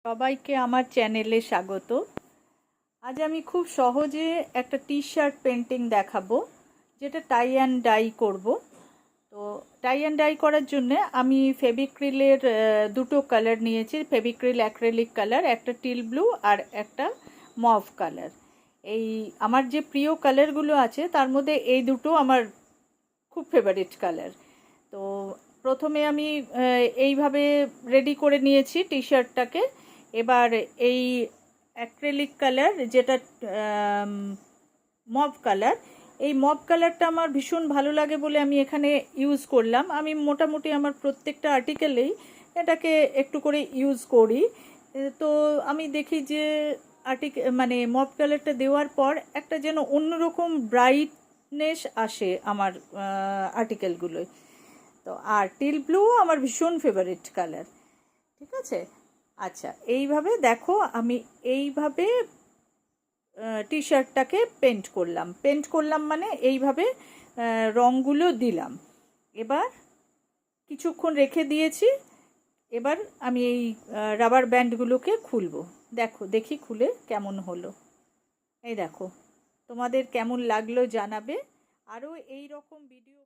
সবাইকে আমার চ্যানেলে স্বাগত। আজ আমি খুব সহজে একটা টি শার্ট পেন্টিং দেখাবো, যেটা টাই অ্যান্ড ডাই করব। তো টাই অ্যান্ড ডাই করার জন্য আমি ফেভিক্রিলের দুটো কালার নিয়েছি, ফেভিক্রিল অ্যাক্রিলিক কালার, একটা টিল ব্লু আর একটা মভ কালার। এই আমার যে প্রিয় কালারগুলো আছে তার মধ্যে এই দুটো আমার খুব ফেভারিট কালার। তো প্রথমে আমি এইভাবে রেডি করে নিয়েছি টি শার্টটাকে। এবার এই অ্যাক্রিলিক কালার, যেটা মভ কালার, এই মভ কালারটা আমার ভীষণ ভালো লাগে বলে আমি এখানে ইউজ করলাম। আমি মোটামুটি আমার প্রত্যেকটা আর্টিকেলেই এটাকে একটু করে ইউজ করি। তো আমি দেখি যে মানে মভ কালারটা দেওয়ার পর একটা যেন অন্যরকম ব্রাইটনেস আসে আমার আর্টিকেলগুলোয়। তো আর টিল ব্লু আমার ভীষণ ফেভারিট কালার। ঠিক আছে, আচ্ছা এইভাবে দেখো আমি এইভাবে টি শার্টটাকে পেন্ট করলাম মানে এইভাবে রঙগুলো দিলাম। এবার কিছুক্ষণ রেখে দিয়েছি। এবার আমি এই রাবার ব্যান্ডগুলোকে খুলবো। দেখি খুলে কেমন হলো। এই দেখো, তোমাদের কেমন লাগলো জানাবে। আরও এই রকম ভিডিও